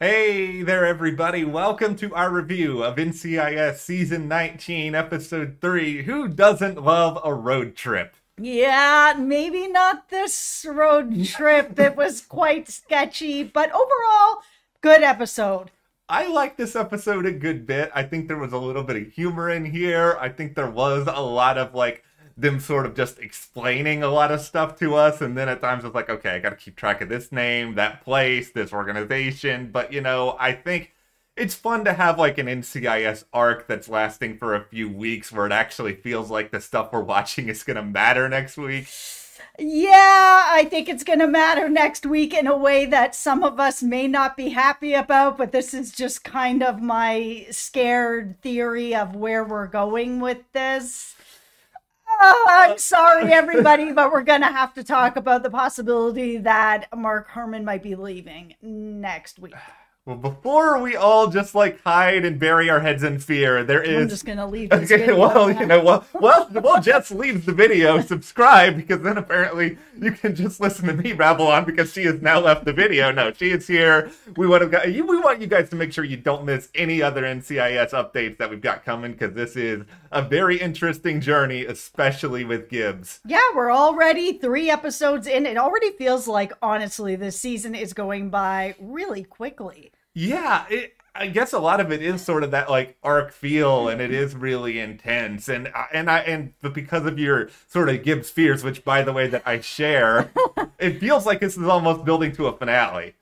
Hey there, everybody. Welcome to our review of NCIS Season 19, Episode 3, Who Doesn't Love a Road Trip? Yeah, maybe not this road trip. It was quite sketchy, but overall, good episode. I like this episode a good bit. I think there was a little bit of humor in here. I think there was a lot of, them sort of just explaining a lot of stuff to us, and then at times it's like, okay, I gotta keep track of this name, that place, this organization, but I think it's fun to have an NCIS arc that's lasting for a few weeks where it actually feels like the stuff we're watching is gonna matter next week. Yeah, I think it's going to matter next week in a way that some of us may not be happy about, but this is just kind of my scared theory of where we're going with this. I'm sorry, everybody, but we're going to have to talk about the possibility that Mark Harmon might be leaving next week. Well, before we all just hide and bury our heads in fear, there is. I'm just gonna leave this video. Well, Jess leaves the video. Subscribe, because then apparently you can just listen to me babble on because she has now left the video. No, she is here. We want you guys to make sure you don't miss any other NCIS updates that we've got coming, because this is a very interesting journey, especially with Gibbs. Yeah, we're already 3 episodes in. It already feels like, honestly, this season is going by really quickly. Yeah, I guess a lot of it is sort of that arc feel, and it is really intense. But because of your sort of Gibbs fears, which by the way that I share, it feels like this is almost building to a finale.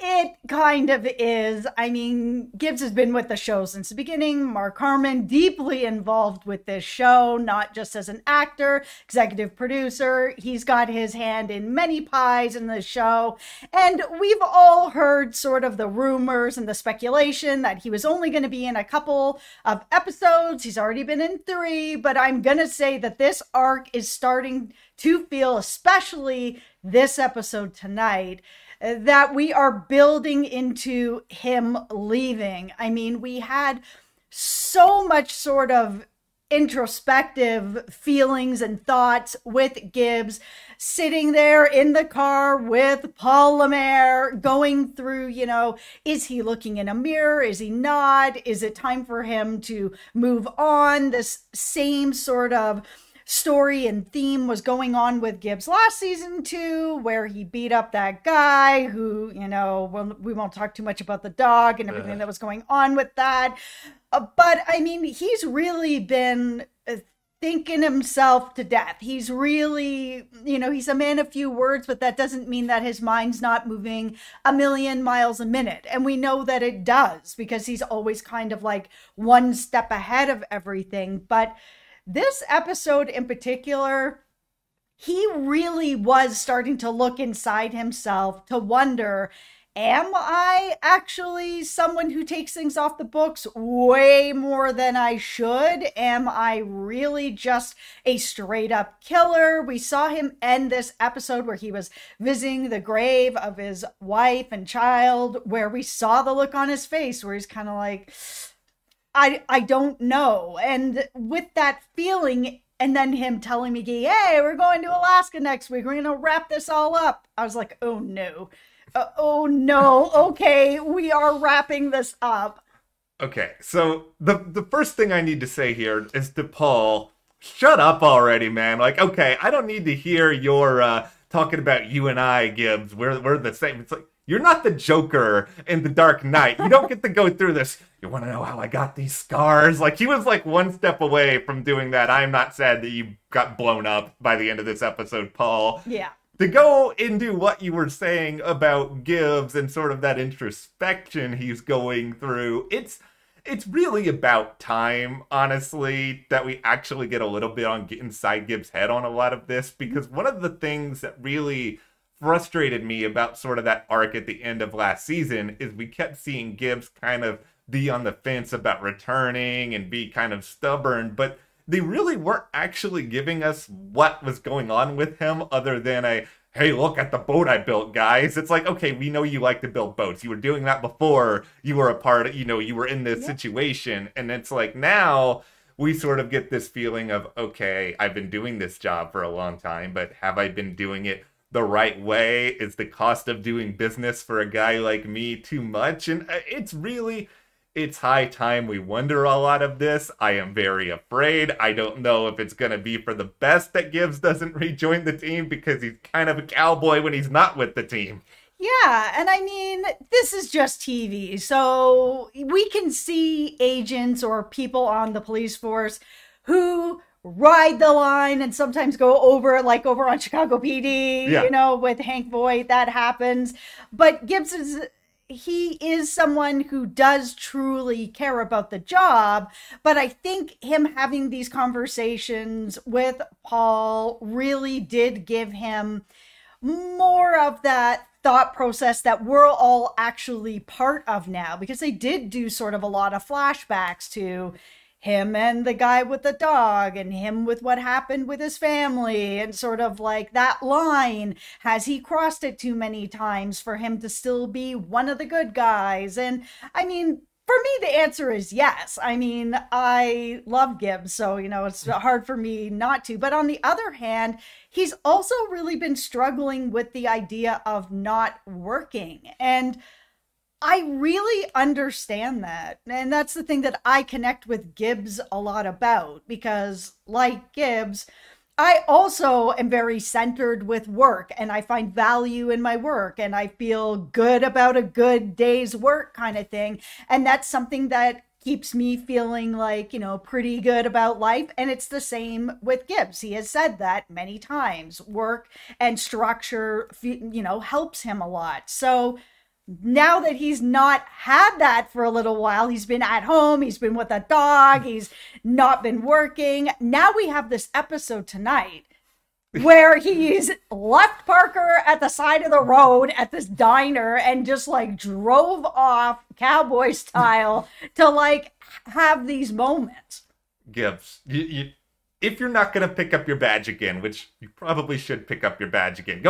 It kind of is. I mean, Gibbs has been with the show since the beginning. Mark Harmon, deeply involved with this show, not just as an actor, executive producer. He's got his hand in many pies in the show. And we've all heard sort of the rumors and the speculation that he was only going to be in a couple of episodes. He's already been in 3, but I'm going to say that this arc is starting to feel, especially this episode tonight, that we are building into him leaving. I mean, we had so much sort of introspective feelings and thoughts with Gibbs sitting there in the car with Paul Lemaire going through, is he looking in a mirror? Is he not? Is it time for him to move on? This same sort of story and theme was going on with Gibbs last season too, where he beat up that guy who, we won't talk too much about the dog and everything that was going on with that. But I mean, he's really been thinking himself to death. He's really, he's a man of few words, but that doesn't mean that his mind's not moving a million miles a minute. And we know that it does, because he's always kind of one step ahead of everything. But this episode in particular, he really was starting to look inside himself to wonder, am I actually someone who takes things off the books way more than I should? Am I really just a straight up killer? We saw him end this episode where he was visiting the grave of his wife and child, where we saw the look on his face where he's kind of like, I don't know. And with that feeling, and then him telling me, hey, we're going to Alaska next week, we're going to wrap this all up. I was like, oh no. Okay, we are wrapping this up. Okay, so the first thing I need to say here is to Paul, shut up already, man. Okay, I don't need to hear your talking about you and I, Gibbs. We're the same. It's you're not the Joker in The Dark Knight. You don't get to go through this. You want to know how I got these scars? He was one step away from doing that. I'm not sad that you got blown up by the end of this episode, Paul. Yeah. To go into what you were saying about Gibbs and sort of that introspection he's going through, it's really about time, honestly, that we actually get a little bit inside Gibbs' head on a lot of this, because one of the things that really frustrated me about sort of that arc at the end of last season is we kept seeing Gibbs kind of be on the fence about returning and be kind of stubborn, but they really weren't actually giving us what was going on with him other than hey, look at the boat I built, guys. It's okay, we know you like to build boats. You were doing that before you were a part of, you were in this situation. And it's now we sort of get this feeling of, okay, I've been doing this job for a long time, but have I been doing it the right way? Is the cost of doing business for a guy like me too much? And it's high time we wonder a lot of this. I am very afraid. I don't know if it's going to be for the best that Gibbs doesn't rejoin the team, because he's kind of a cowboy when he's not with the team. Yeah, and I mean, this is just TV, so we can see agents or people on the police force who ride the line and sometimes go over, like over on Chicago PD, with Hank Voight, that happens. But Gibbs he is someone who does truly care about the job, but I think him having these conversations with Paul really did give him more of that thought process that we're all actually part of now, because they did do sort of a lot of flashbacks to him and the guy with the dog and him with what happened with his family, and sort of like that line, has he crossed it too many times for him to still be one of the good guys? And I mean, for me, the answer is yes. I mean, I love Gibbs, so, it's hard for me not to. But on the other hand, he's also really been struggling with the idea of not working. And I really understand that. And that's the thing that I connect with Gibbs a lot about, because like Gibbs, I also am very centered with work, and I find value in my work, and I feel good about a good day's work kind of thing. And that's something that keeps me feeling like, pretty good about life. And it's the same with Gibbs. He has said that many times. Work and structure, helps him a lot. So now that he's not had that for a little while, he's been at home, he's been with a dog, he's not been working. Now we have this episode tonight where he's left Parker at the side of the road at this diner and just like drove off cowboy style to like have these moments. Gibbs, if you're not going to pick up your badge again, which you probably should pick up your badge again,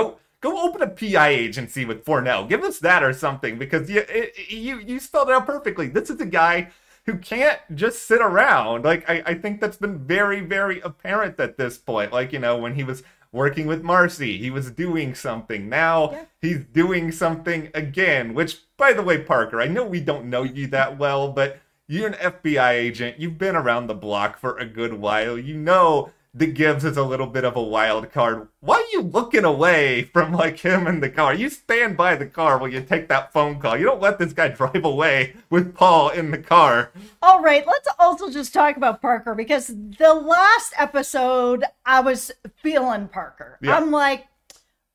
Go open a PI agency with Fornell. Give us that or something, because you spelled it out perfectly. This is a guy who can't just sit around. Like, I think that's been very, very apparent at this point. Like, when he was working with Marcy, he was doing something. Now he's doing something again, which, by the way, Parker, I know we don't know you that well, but you're an FBI agent. You've been around the block for a good while. You know the Gibbs is a little bit of a wild card. Why are you looking away from like him in the car? You stand by the car while you take that phone call. You don't let this guy drive away with Paul in the car. All right, let's also just talk about Parker, because the last episode I was feeling Parker. Yeah. I'm like,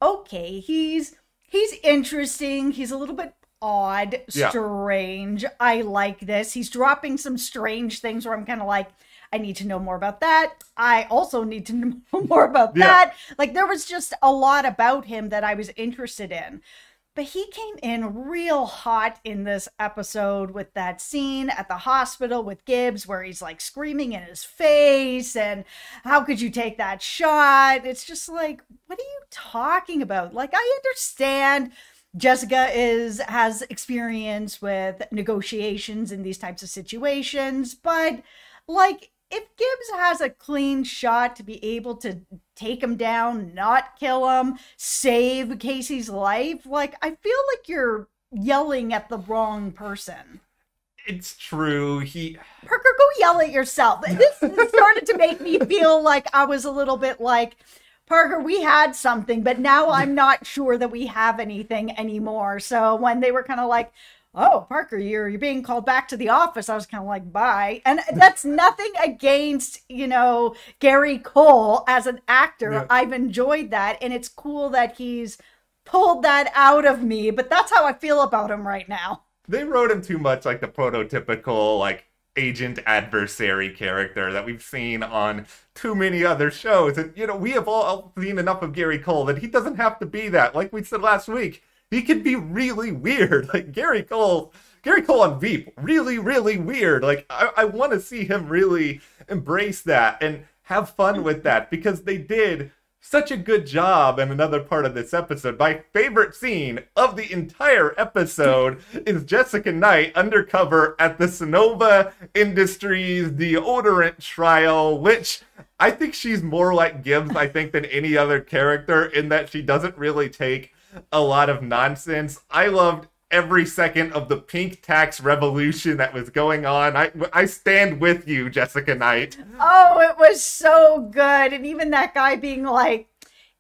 okay, he's interesting. He's a little bit odd, strange. Yeah. I like this. He's dropping some strange things where I'm kind of like, I need to know more about that. I also need to know more about that. Like, there was just a lot about him that I was interested in. But he came in real hot in this episode with that scene at the hospital with Gibbs where he's like screaming in his face and how could you take that shot? It's just like, what are you talking about? Like, I understand Jessica has experience with negotiations in these types of situations, but like, if Gibbs has a clean shot to be able to take him down, not kill him, save Casey's life, like, I feel like you're yelling at the wrong person. It's true. Parker, go yell at yourself. This started to make me feel like I was a little bit like, Parker, we had something, but now I'm not sure that we have anything anymore. So when they were kind of like, oh, Parker, you're being called back to the office, I was kind of like, bye. And that's nothing against, Gary Cole as an actor. Yeah. I've enjoyed that. And it's cool that he's pulled that out of me. But that's how I feel about him right now. They wrote him too much like the prototypical, like, agent adversary character that we've seen on too many other shows. And, we have all seen enough of Gary Cole that he doesn't have to be that. Like we said last week, he can be really weird. Like Gary Cole on Veep, really, really weird. Like, I want to see him really embrace that and have fun with that, because they did such a good job in another part of this episode. My favorite scene of the entire episode is Jessica Knight undercover at the Sonova Industries deodorant trial, which I think she's more like Gibbs, I think, than any other character in that she doesn't really take a lot of nonsense. I loved every second of the pink tax revolution that was going on. I stand with you, Jessica Knight. Oh, it was so good. And even that guy being like,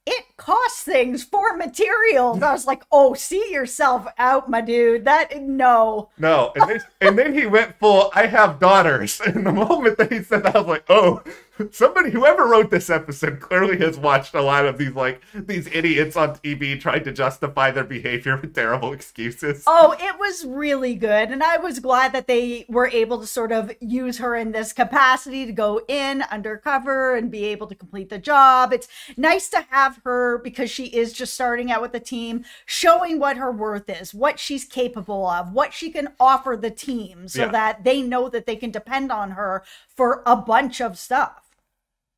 it costs things for materials. I was like, oh, see yourself out, my dude. No. And then he went full, I have daughters. And the moment that he said that, I was like, oh, whoever wrote this episode clearly has watched a lot of these idiots on TV trying to justify their behavior with terrible excuses. Oh, it was really good. And I was glad that they were able to sort of use her in this capacity to go in undercover and be able to complete the job. It's nice to have her, because she is just starting out with the team, showing what her worth is, what she's capable of, what she can offer the team, so that they know that they can depend on her for a bunch of stuff.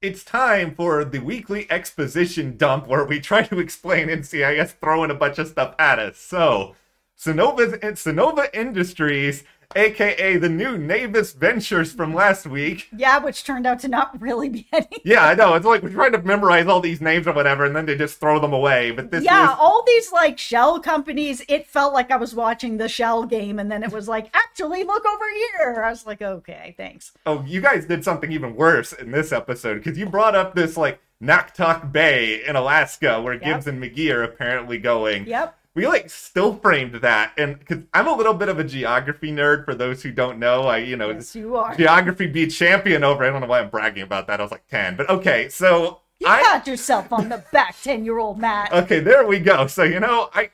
It's time for the weekly exposition dump where we try to explain NCIS throwing a bunch of stuff at us. So, Sonova Industries, aka the new Navis Ventures from last week. Yeah, which turned out to not really be anything. Yeah, I know. It's like we're trying to memorize all these names or whatever, and then they just throw them away. But all these like shell companies, it felt like I was watching the Shell game, and then it was like, actually, look over here. I was like, okay, thanks. Oh, you guys did something even worse in this episode, because you brought up this like Naktok Bay in Alaska where Gibbs and McGee are apparently going. Yep. We like still framed that, and because I'm a little bit of a geography nerd. For those who don't know, yes, you are. Geography beat champion over. I don't know why I'm bragging about that. I was like 10, but okay. So you pat yourself on the back, 10-year-old Matt. Okay, there we go. So I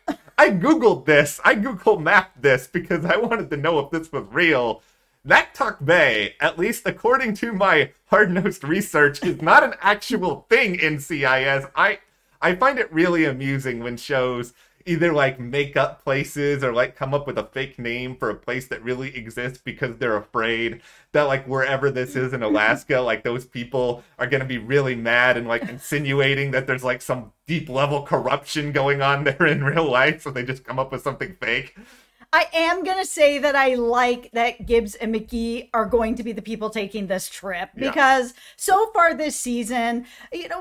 googled this. I Google mapped this because I wanted to know if this was real. Naktok Bay, at least according to my hard-nosed research, is not an actual thing in CIS. I find it really amusing when shows either like make up places or like come up with a fake name for a place that really exists because they're afraid that like wherever this is in Alaska, like those people are going to be really mad and like insinuating that there's like some deep level corruption going on there in real life. So they just come up with something fake. I am going to say that I like that Gibbs and McGee are going to be the people taking this trip, because so far this season,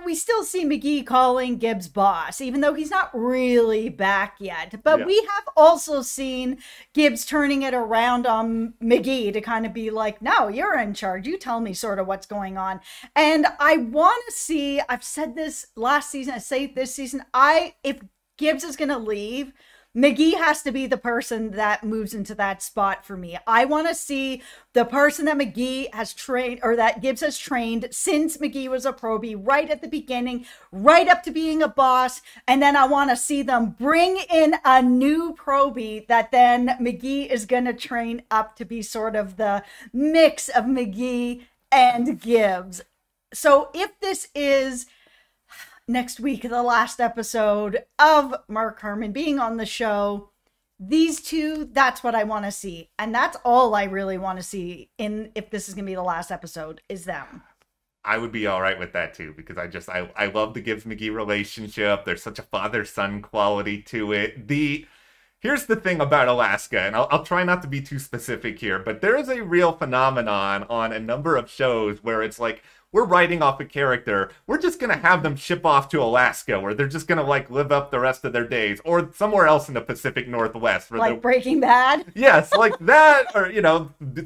we still see McGee calling Gibbs boss, even though he's not really back yet. But we have also seen Gibbs turning it around on McGee to kind of be like, no, you're in charge. You tell me sort of what's going on. And I want to see, I've said this last season, I say this season, if Gibbs is going to leave, McGee has to be the person that moves into that spot for me. I want to see the person that McGee has trained, or that Gibbs has trained since McGee was a probie, right at the beginning, right up to being a boss. And then I want to see them bring in a new probie that then McGee is going to train up to be sort of the mix of McGee and Gibbs. So if this is next week, the last episode of Mark Harmon being on the show, these two, that's what I want to see. And that's all I really want to see if this is going to be the last episode, is them. I would be all right with that too, because I love the Gibbs-McGee relationship. There's such a father-son quality to it. Here's the thing about Alaska, and I'll try not to be too specific here, but there is a real phenomenon on a number of shows where it's like, we're writing off a character, we're just going to have them ship off to Alaska, where they're just going to like live up the rest of their days, or somewhere else in the Pacific Northwest. Where like Breaking Bad? Yes, like that, or,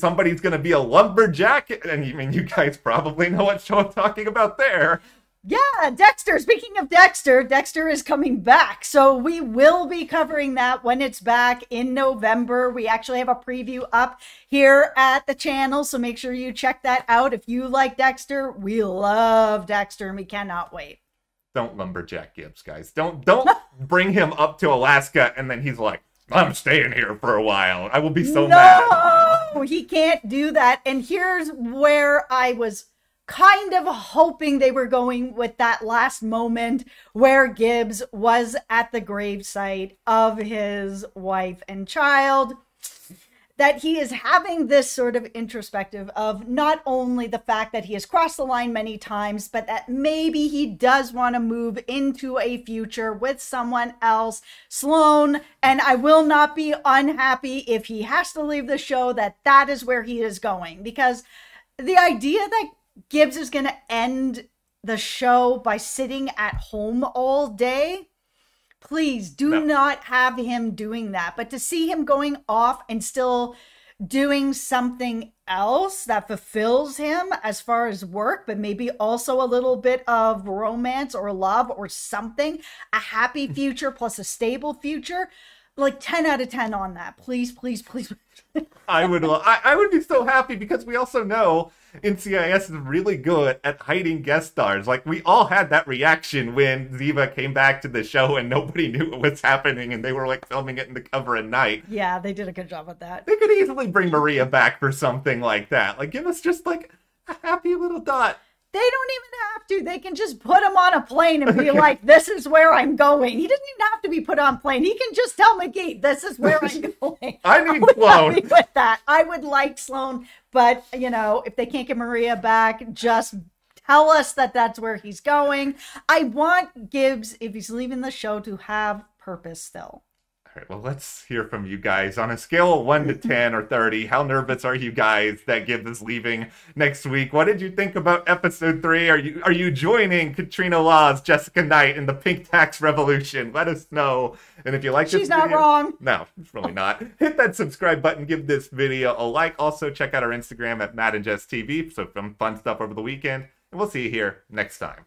somebody's going to be a lumberjack, and you guys probably know what show I'm talking about there. Yeah, Dexter. Speaking of Dexter, Dexter is coming back. So we will be covering that when it's back in November. We actually have a preview up here at the channel, so make sure you check that out. If you like Dexter, we love Dexter, and we cannot wait. Don't lumberjack Gibbs, guys. Don't bring him up to Alaska, and then he's like, I'm staying here for a while. I will be so mad. No, he can't do that. And here's where I was kind of hoping they were going with that last moment where Gibbs was at the gravesite of his wife and child. that he is having this sort of introspective of not only the fact that he has crossed the line many times, but that maybe he does want to move into a future with someone else. Sloan, and I will not be unhappy if he has to leave the show, that is where he is going. Because the idea that Gibbs is going to end the show by sitting at home all day, please do not have him doing that. But to see him going off and still doing something else that fulfills him as far as work, but maybe also a little bit of romance or love or something, a happy future plus a stable future, like 10 out of 10 on that. Please, please, please. I would be so happy, because we also know NCIS is really good at hiding guest stars. Like, we all had that reaction when Ziva came back to the show and nobody knew what was happening, and they were like filming it in the cover at night. Yeah, they did a good job with that. They could easily bring Maria back for something like that. Like, give us just like a happy little dot. They don't even have to. They can just put him on a plane and be like, this is where I'm going. He doesn't even have to be put on a plane. He can just tell McGee, this is where I'm going. I need Sloan. With that. I would like Sloan, but, you know, if they can't get Maria back, just tell us that that's where he's going. I want Gibbs, if he's leaving the show, to have purpose still. All right, well, let's hear from you guys. On a scale of 1 to 10 or 30, how nervous are you guys that Gibbs is leaving next week? What did you think about episode 3? Are you joining Katrina Law's Jessica Knight in the Pink Tax Revolution? Let us know. And if you like this video... She's not wrong. No, it's really not. Hit that subscribe button. Give this video a like. Also, check out our Instagram at Matt and Jess TV for some fun stuff over the weekend. And we'll see you here next time.